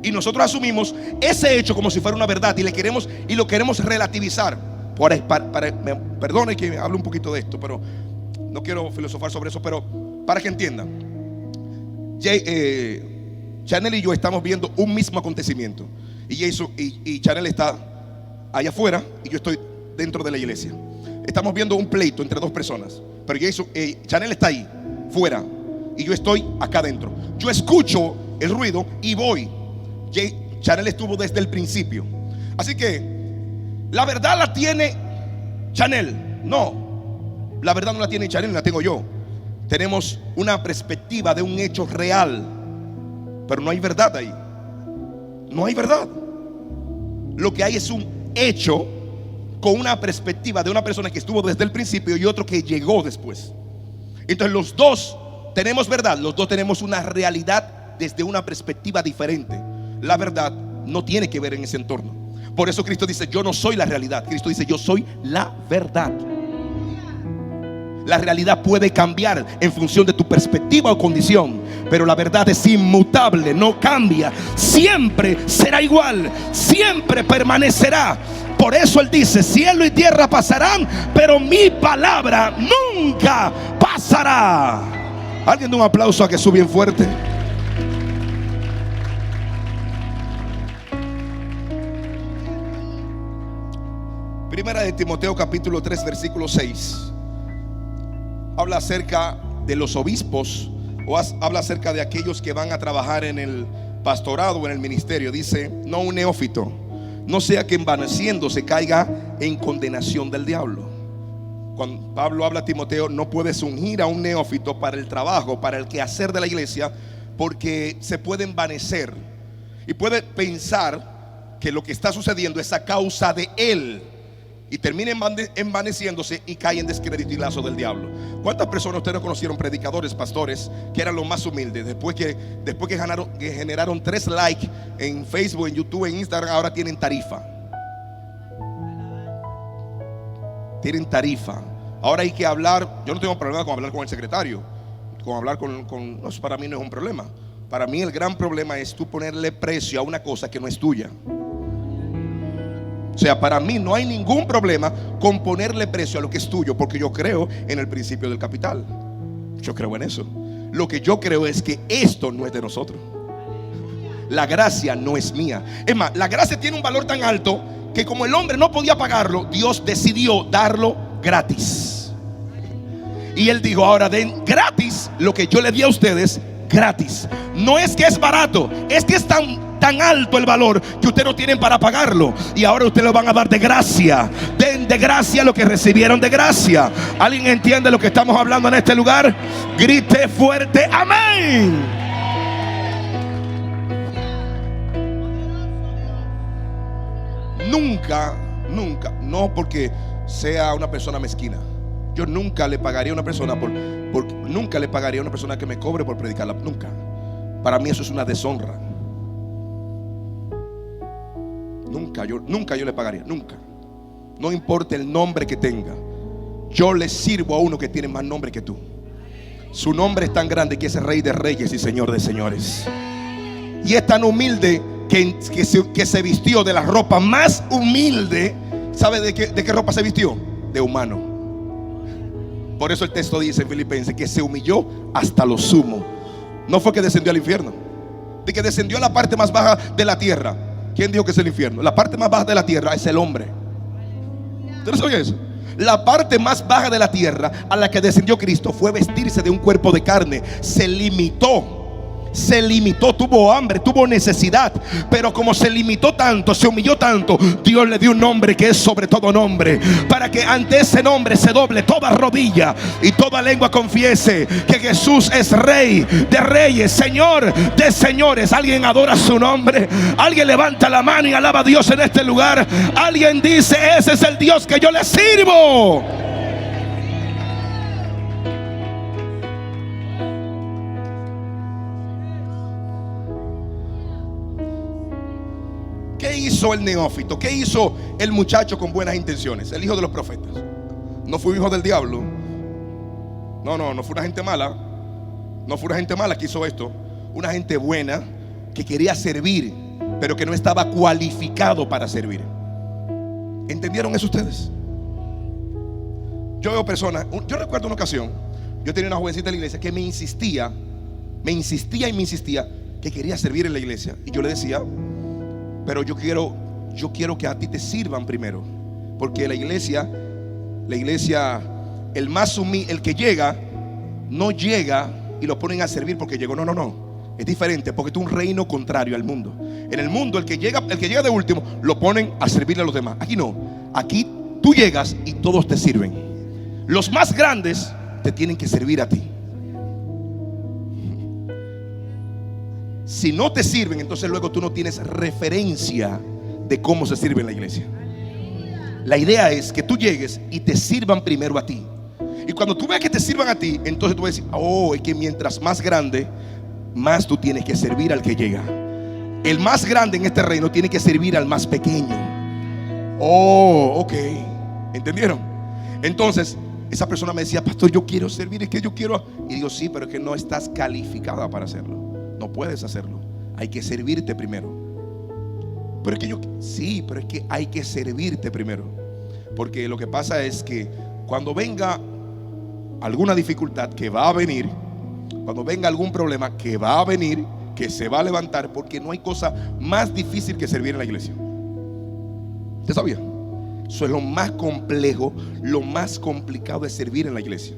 Y nosotros asumimos ese hecho como si fuera una verdad y lo queremos relativizar. Perdone que hable un poquito de esto, pero no quiero filosofar sobre eso, pero para que entiendan, Chanel y yo estamos viendo un mismo acontecimiento, y Chanel está allá afuera y yo estoy dentro de la iglesia. Estamos viendo un pleito entre dos personas, pero Chanel está ahí fuera y yo estoy acá adentro. Yo escucho el ruido y voy. Chanel estuvo desde el principio. Así que la verdad la tiene Chanel. No, la verdad no la tiene Chanel, la tengo yo. Tenemos una perspectiva de un hecho real, pero no hay verdad ahí. No hay verdad. Lo que hay es un hecho con una perspectiva de una persona que estuvo desde el principio y otro que llegó después. Entonces los dos tenemos verdad, los dos tenemos una realidad desde una perspectiva diferente. La verdad no tiene que ver en ese entorno. Por eso Cristo dice: yo no soy la realidad. Cristo dice: yo soy la verdad. La realidad puede cambiar en función de tu perspectiva o condición, pero la verdad es inmutable, no cambia, siempre será igual, siempre permanecerá. Por eso Él dice: cielo y tierra pasarán, pero mi palabra nunca pasará. Alguien da un aplauso a Jesús bien fuerte. Primera de Timoteo capítulo 3 versículo 6 habla acerca de los obispos, habla acerca de aquellos que van a trabajar en el pastorado o en el ministerio. Dice: no un neófito, no sea que envaneciéndose caiga en condenación del diablo. Cuando Pablo habla a Timoteo, no puedes ungir a un neófito para el trabajo, para el quehacer de la iglesia, porque se puede envanecer y puede pensar que lo que está sucediendo es a causa de él, y termina envaneciéndose y cae en descrédito y lazo del diablo. ¿Cuántas personas ustedes conocieron, predicadores, pastores, que eran los más humildes? Después que generaron 3 likes en Facebook, en YouTube, en Instagram, ahora tienen tarifa. tienen tarifa. Ahora hay que hablar. Yo no tengo problema con hablar con el secretario, con hablar no, eso para mí no es un problema. Para mí el gran problema es tú ponerle precio a una cosa que no es tuya. O sea, para mí no hay ningún problema con ponerle precio a lo que es tuyo, porque yo creo en el principio del capital. Yo creo en eso. Lo que yo creo es que esto no es de nosotros. La gracia no es mía. Es más, la gracia tiene un valor tan alto que como el hombre no podía pagarlo, Dios decidió darlo gratis. Y Él dijo: ahora den gratis lo que yo le di a ustedes, gratis. No es que es barato, es que es tan alto el valor que ustedes no tienen para pagarlo, y ahora ustedes lo van a dar de gracia. Den de gracia lo que recibieron de gracia. ¿Alguien entiende lo que estamos hablando en este lugar? Grite fuerte amén. Nunca, no porque sea una persona mezquina. Yo nunca le pagaría a una persona nunca le pagaría a una persona que me cobre por predicarla. Nunca. Para mí eso es una deshonra. Nunca yo le pagaría. Nunca. No importa el nombre que tenga. Yo le sirvo a uno que tiene más nombre que tú. Su nombre es tan grande que es Rey de Reyes y Señor de Señores. Y es tan humilde que se vistió de la ropa más humilde. ¿Sabe de qué ropa se vistió? De humano. Por eso el texto dice en Filipenses que se humilló hasta lo sumo. No fue que descendió al infierno, de que descendió a la parte más baja de la tierra. ¿Quién dijo que es el infierno? La parte más baja de la tierra es el hombre. ¿Usted no sabe eso? La parte más baja de la tierra a la que descendió Cristo fue vestirse de un cuerpo de carne. Se limitó, tuvo hambre, tuvo necesidad, pero como se limitó tanto, se humilló tanto, Dios le dio un nombre que es sobre todo nombre, para que ante ese nombre se doble toda rodilla y toda lengua confiese que Jesús es Rey de Reyes, Señor de Señores. Alguien adora su nombre, alguien levanta la mano y alaba a Dios en este lugar. Alguien dice: ese es el Dios que yo le sirvo. ¿Qué hizo el neófito? ¿Qué hizo el muchacho con buenas intenciones? El hijo de los profetas. No fue un hijo del diablo. No fue una gente mala. No fue una gente mala que hizo esto. Una gente buena que quería servir, pero que no estaba cualificado para servir. ¿Entendieron eso ustedes? Yo veo personas. Yo recuerdo una ocasión, yo tenía una jovencita en la iglesia que me insistía que quería servir en la iglesia. Y yo le decía: pero yo quiero que a ti te sirvan primero, porque la iglesia, el más humilde, el que llega, no llega y lo ponen a servir porque llegó. No, es diferente, porque es un reino contrario al mundo. En el mundo el que llega de último lo ponen a servirle a los demás. Aquí no, aquí tú llegas y todos te sirven. Los más grandes te tienen que servir a ti. Si no te sirven, entonces luego tú no tienes referencia de cómo se sirve en la iglesia. La idea es que tú llegues y te sirvan primero a ti. Y cuando tú veas que te sirvan a ti, entonces tú vas a decir: oh, es que mientras más grande, más tú tienes que servir al que llega. El más grande en este reino tiene que servir al más pequeño. Oh, ok. ¿Entendieron? Entonces esa persona me decía: pastor, yo quiero servir, es que yo quiero. Y digo: sí, pero es que no estás calificada para hacerlo. No puedes hacerlo. Hay que servirte primero. Pero es que hay que servirte primero. Porque lo que pasa es que cuando venga alguna dificultad, que va a venir, cuando venga algún problema, que va a venir, que se va a levantar, porque no hay cosa más difícil que servir en la iglesia. ¿Usted sabía? Eso es lo más complejo, lo más complicado de servir en la iglesia.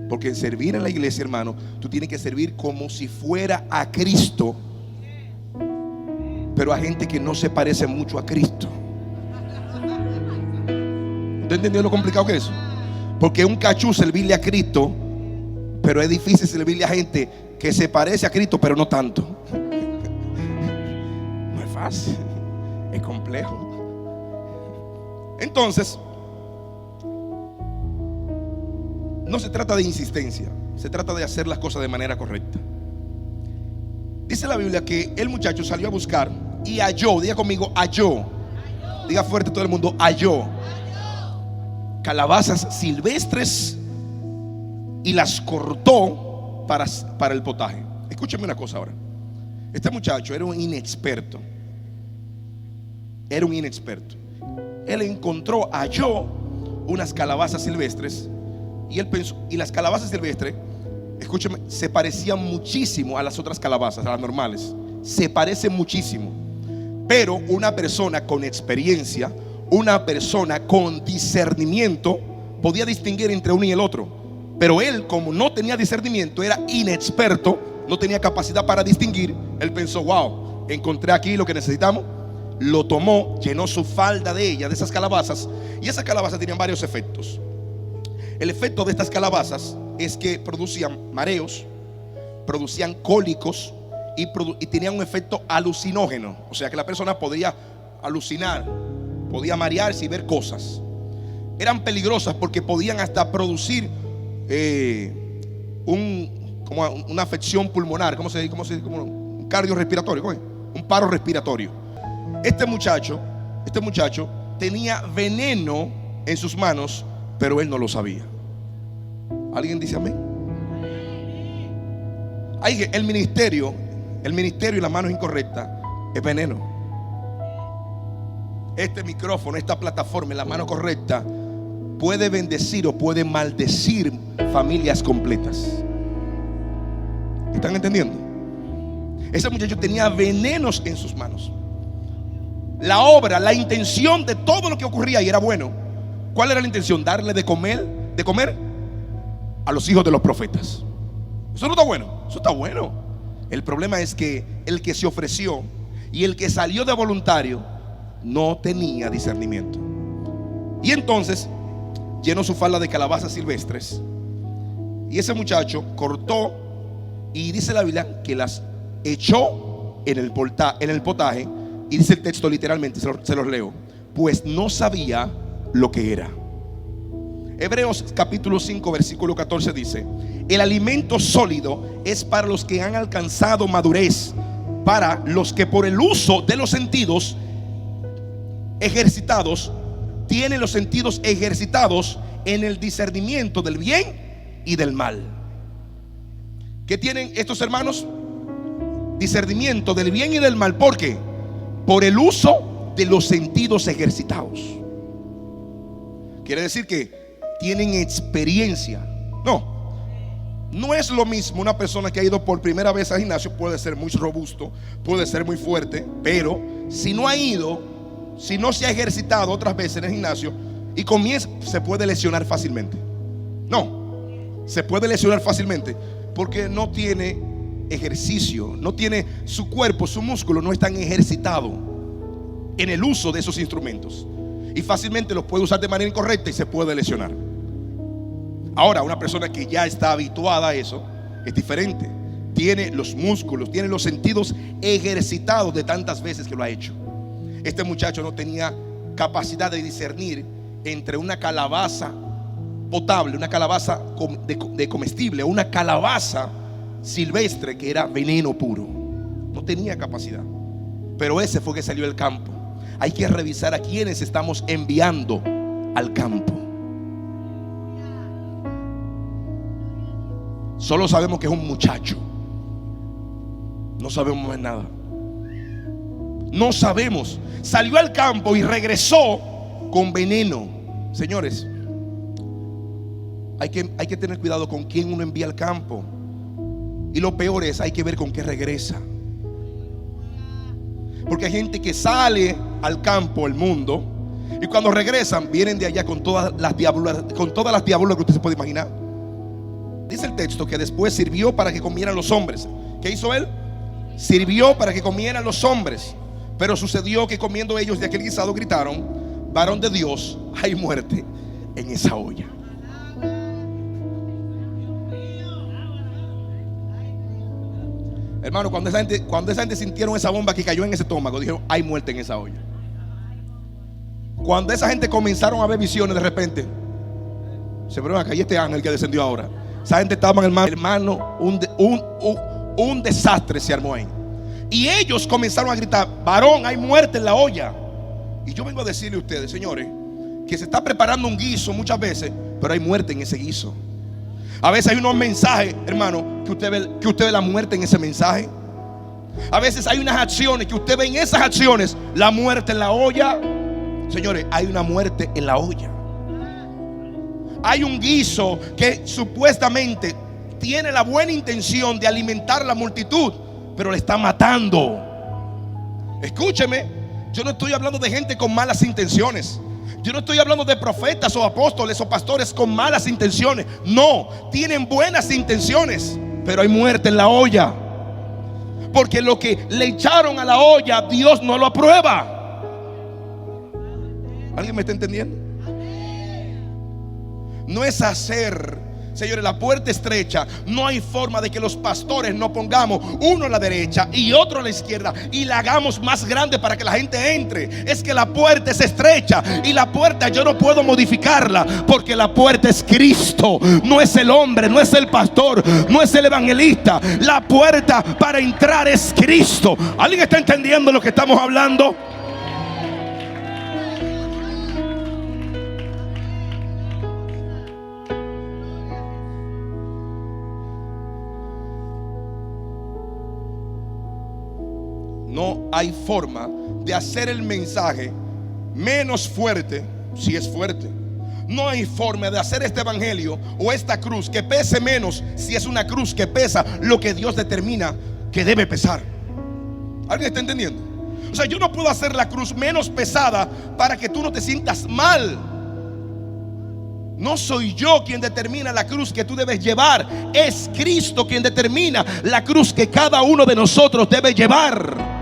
Porque en servir en la iglesia, hermano, tú tienes que servir como si fuera a Cristo, pero a gente que no se parece mucho a Cristo. ¿Usted entendió lo complicado que es? Porque es un cachú servirle a Cristo, pero es difícil servirle a gente que se parece a Cristo, pero no tanto. No es fácil, es complejo. Entonces, no se trata de insistencia, se trata de hacer las cosas de manera correcta. Dice la Biblia que el muchacho salió a buscar y halló. Diga conmigo: halló. Diga fuerte todo el mundo: halló. calabazas silvestres y las cortó para el potaje. Escúcheme una cosa ahora. Este muchacho era un inexperto. Era un inexperto. Él halló unas calabazas silvestres y él pensó, y las calabazas silvestres, escúcheme, se parecían muchísimo a las otras calabazas, a las normales. Se parecen muchísimo. Pero una persona con experiencia, una persona con discernimiento, podía distinguir entre uno y el otro. Pero él, como no tenía discernimiento, era inexperto, no tenía capacidad para distinguir. Él pensó: wow, encontré aquí lo que necesitamos. Lo tomó, llenó su falda de ella, de esas calabazas. Y esas calabazas tenían varios efectos. El efecto de estas calabazas es que producían mareos, producían cólicos y tenían un efecto alucinógeno. O sea que la persona podía alucinar, podía marearse y ver cosas. Eran peligrosas porque podían hasta producir como una afección pulmonar, como un cardiorrespiratorio, un paro respiratorio. Este muchacho tenía veneno en sus manos, pero él no lo sabía. ¿Alguien dice amén? El ministerio y las manos incorrectas es veneno. Este micrófono, esta plataforma en la mano correcta puede bendecir o puede maldecir familias completas. ¿Están entendiendo? Ese muchacho tenía venenos en sus manos. La obra, la intención de todo lo que ocurría y era bueno. ¿Cuál era la intención? Darle de comer a los hijos de los profetas. Eso no está bueno. Eso está bueno. El problema es que el que se ofreció y el que salió de voluntario no tenía discernimiento. Y entonces llenó su falda de calabazas silvestres. Y ese muchacho cortó, y dice la Biblia que las echó en el potaje. Y dice el texto literalmente, se los leo: pues no sabía lo que era. Hebreos capítulo 5 versículo 14 dice: el alimento sólido es para los que han alcanzado madurez, para los que por el uso de los sentidos ejercitados, tienen los sentidos ejercitados en el discernimiento del bien y del mal. ¿Qué tienen estos hermanos? Discernimiento del bien y del mal. ¿Por qué? Por el uso de los sentidos ejercitados. Quiere decir que tienen experiencia. No es lo mismo una persona que ha ido por primera vez al gimnasio. Puede ser muy robusto, puede ser muy fuerte, pero si no ha ido, si no se ha ejercitado otras veces en el gimnasio y comienza, se puede lesionar fácilmente. Se puede lesionar fácilmente porque no tiene ejercicio, no tiene su cuerpo, su músculo no está ejercitado en el uso de esos instrumentos, y fácilmente los puede usar de manera incorrecta y se puede lesionar. Ahora, una persona que ya está habituada a eso es diferente. Tiene los músculos, tiene los sentidos ejercitados de tantas veces que lo ha hecho. Este muchacho no tenía capacidad de discernir entre una calabaza potable, una calabaza de comestible, una calabaza silvestre que era veneno puro. No tenía capacidad. Pero ese fue que salió del campo. Hay que revisar a quienes estamos enviando al campo. Solo sabemos que es un muchacho. No sabemos más nada. No sabemos. Salió al campo y regresó con veneno. Señores, hay que tener cuidado con quién uno envía al campo. Y lo peor es, hay que ver con qué regresa. Porque hay gente que sale al campo, al mundo, y cuando regresan vienen de allá con todas las diabluras que usted se puede imaginar. Dice el texto que después sirvió para que comieran los hombres. ¿Qué hizo él? Sirvió para que comieran los hombres. Pero sucedió que comiendo ellos de aquel guisado gritaron: varón de Dios, hay muerte en esa olla. Hermano, cuando esa gente sintieron esa bomba que cayó en ese estómago, dijeron: hay muerte en esa olla. Cuando esa gente comenzaron a ver visiones, de repente se vieron acá, y este ángel que descendió ahora. Esa gente estaba, hermano, un desastre se armó ahí. Y ellos comenzaron a gritar: varón, hay muerte en la olla. Y yo vengo a decirle a ustedes, señores, que se está preparando un guiso muchas veces, pero hay muerte en ese guiso. A veces hay unos mensajes, hermano, que usted ve la muerte en ese mensaje. A veces hay unas acciones que usted ve en esas acciones la muerte en la olla. Señores, hay una muerte en la olla. Hay un guiso que supuestamente tiene la buena intención de alimentar a la multitud, pero le está matando. Escúcheme, yo no estoy hablando de gente con malas intenciones. Yo no estoy hablando de profetas o apóstoles o pastores con malas intenciones. No, tienen buenas intenciones, pero hay muerte en la olla. Porque lo que le echaron a la olla, Dios no lo aprueba. ¿Alguien me está entendiendo? No es hacer, señores, la puerta estrecha. No hay forma de que los pastores no pongamos uno a la derecha y otro a la izquierda y la hagamos más grande para que la gente entre. Es que la puerta es estrecha y la puerta yo no puedo modificarla, porque la puerta es Cristo. No es el hombre, no es el pastor, no es el evangelista. La puerta para entrar es Cristo. ¿Alguien está entendiendo lo que estamos hablando? No hay forma de hacer el mensaje menos fuerte si es fuerte. No hay forma de hacer este evangelio o esta cruz que pese menos si es una cruz que pesa lo que Dios determina que debe pesar. ¿Alguien está entendiendo? O sea, yo no puedo hacer la cruz menos pesada para que tú no te sientas mal. No soy yo quien determina la cruz que tú debes llevar. Es Cristo quien determina la cruz que cada uno de nosotros debe llevar.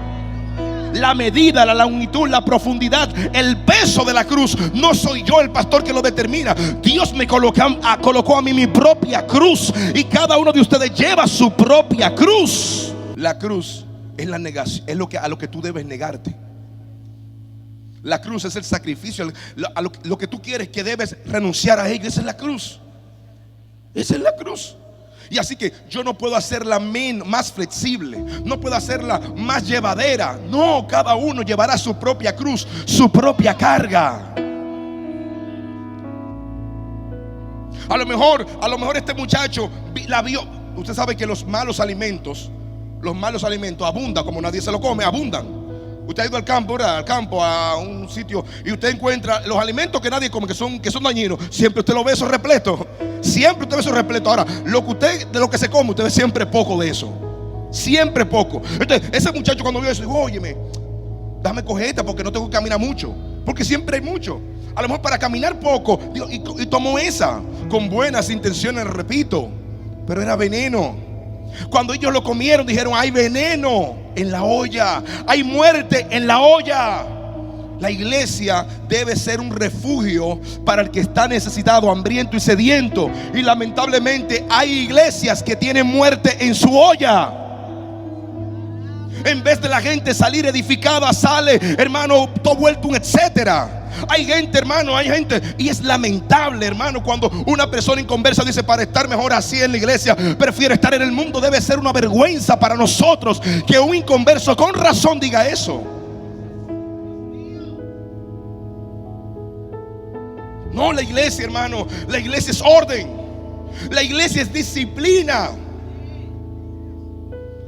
La medida, la longitud, la profundidad, el peso de la cruz, no soy yo el pastor que lo determina. Dios me colocó a mí mi propia cruz, y cada uno de ustedes lleva su propia cruz. La cruz es la negación, es a lo que tú debes negarte. La cruz es el sacrificio, lo que tú quieres, que debes renunciar a ello. Esa es la cruz. Esa es la cruz. Y así que yo no puedo hacerla más flexible, no puedo hacerla más llevadera. No, cada uno llevará su propia cruz, su propia carga. A lo mejor este muchacho la vio. Usted sabe que los malos alimentos abundan como nadie se lo come, abundan. Usted ha ido al campo, ¿verdad? Al campo, a un sitio, y usted encuentra los alimentos que nadie come, que son dañinos. Siempre usted lo ve eso repleto. Siempre usted ve eso repleto. Ahora, de lo que se come, usted ve siempre poco de eso. Siempre poco. Entonces, ese muchacho cuando vio eso, dijo: óyeme, dame cojeta porque no tengo que caminar mucho. Porque siempre hay mucho. A lo mejor para caminar poco, y tomó esa con buenas intenciones, repito, pero era veneno. Cuando ellos lo comieron, dijeron: hay veneno en la olla, hay muerte en la olla. La iglesia debe ser un refugio para el que está necesitado, hambriento y sediento. Y lamentablemente hay iglesias que tienen muerte en su olla. En vez de la gente salir edificada, sale, hermano, todo vuelto un etcétera. Hay gente, hermano, y es lamentable, hermano, cuando una persona inconversa dice: para estar mejor así en la iglesia, prefiero estar en el mundo. Debe ser una vergüenza para nosotros que un inconverso con razón diga eso. No, la iglesia, hermano, la iglesia es orden, la iglesia es disciplina,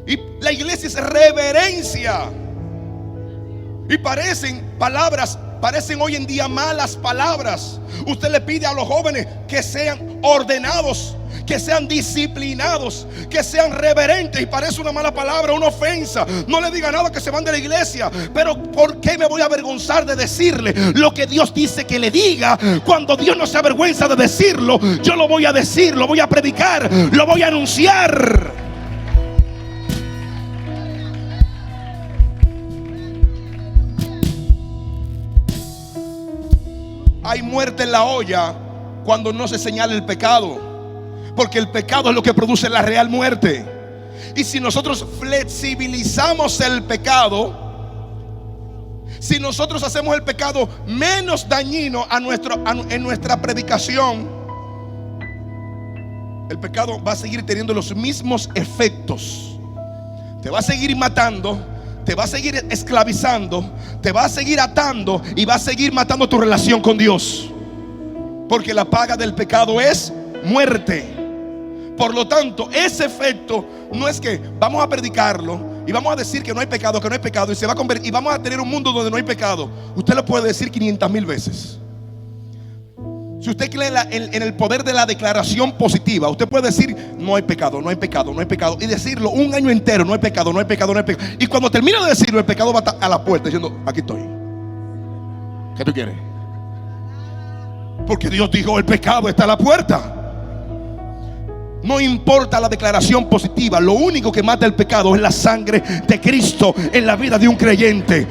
y la iglesia es reverencia. Y parecen hoy en día malas palabras. Usted le pide a los jóvenes que sean ordenados, que sean disciplinados, que sean reverentes, y parece una mala palabra, una ofensa. No le diga nada que se van de la iglesia. Pero ¿por qué me voy a avergonzar de decirle lo que Dios dice que le diga? Cuando Dios no se avergüenza de decirlo, yo lo voy a decir, lo voy a predicar, lo voy a anunciar. Hay muerte en la olla cuando no se señala el pecado, porque el pecado es lo que produce la real muerte. Y si nosotros flexibilizamos el pecado, si nosotros hacemos el pecado menos dañino en nuestra predicación, el pecado va a seguir teniendo los mismos efectos. Te va a seguir matando, te va a seguir esclavizando, te va a seguir atando y va a seguir matando tu relación con Dios. Porque la paga del pecado es muerte. Por lo tanto, ese efecto no es que vamos a predicarlo y vamos a decir que no hay pecado, que no hay pecado, y se va a convertir, y vamos a tener un mundo donde no hay pecado. Usted lo puede decir 500,000 veces. Si usted cree en el poder de la declaración positiva, usted puede decir no hay pecado, no hay pecado, no hay pecado, y decirlo un año entero, no hay pecado, no hay pecado, no hay pecado. Y cuando termina de decirlo, el pecado va a estar a la puerta diciendo, aquí estoy. ¿Qué tú quieres? Porque Dios dijo, el pecado está a la puerta. No importa la declaración positiva, lo único que mata el pecado es la sangre de Cristo en la vida de un creyente.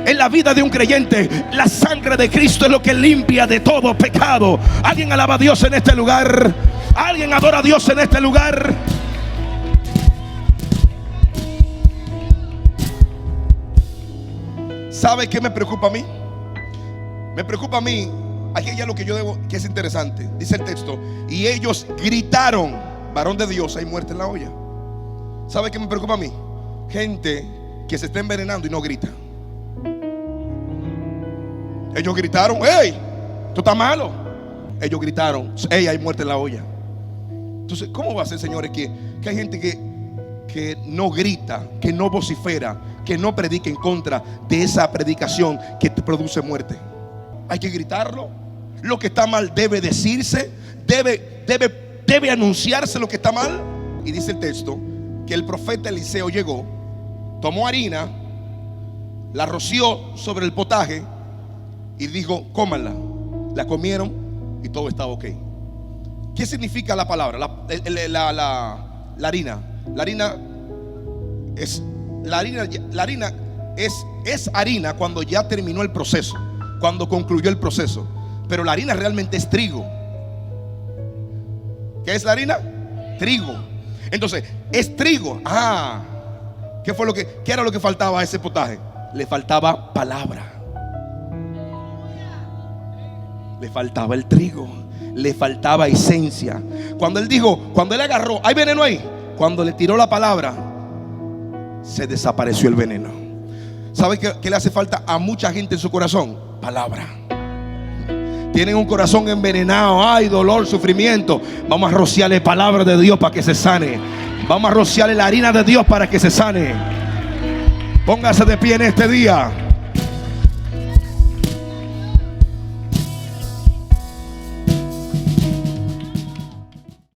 En la vida de un creyente, la sangre de Cristo es lo que limpia de todo pecado. ¿Alguien alaba a Dios en este lugar? ¿Alguien adora a Dios en este lugar? ¿Sabe qué me preocupa a mí? Me preocupa a mí. Aquí hay algo que yo debo, que es interesante. Dice el texto, y ellos gritaron, varón de Dios, hay muerte en la olla. ¿Sabe qué me preocupa a mí? Gente que se está envenenando y no grita. Ellos gritaron, ¡hey! Esto está malo. Ellos gritaron, ¡hey! Hay muerte en la olla. Entonces, ¿cómo va a ser, señores, que hay gente que no grita, que no vocifera, que no predica en contra de esa predicación que te produce muerte? Hay que gritarlo. Lo que está mal debe decirse, debe anunciarse lo que está mal. Y dice el texto que el profeta Eliseo llegó, tomó harina, la roció sobre el potaje y dijo, cómanla. La comieron y todo estaba ok. ¿Qué significa la palabra? La harina. La harina es harina cuando ya terminó el proceso, cuando concluyó el proceso. Pero la harina realmente es trigo. ¿Qué es la harina? Trigo. Entonces, es trigo. ¿Qué era lo que faltaba a ese potaje? Le faltaba palabra. Le faltaba el trigo. Le faltaba esencia. Cuando él agarró, ¿hay veneno ahí? Cuando le tiró la palabra, se desapareció el veneno. ¿Sabe qué le hace falta a mucha gente en su corazón? Palabra. Tienen un corazón envenenado, hay dolor, sufrimiento. Vamos a rociarle palabra de Dios para que se sane. Vamos a rociarle la harina de Dios para que se sane. Póngase de pie en este día.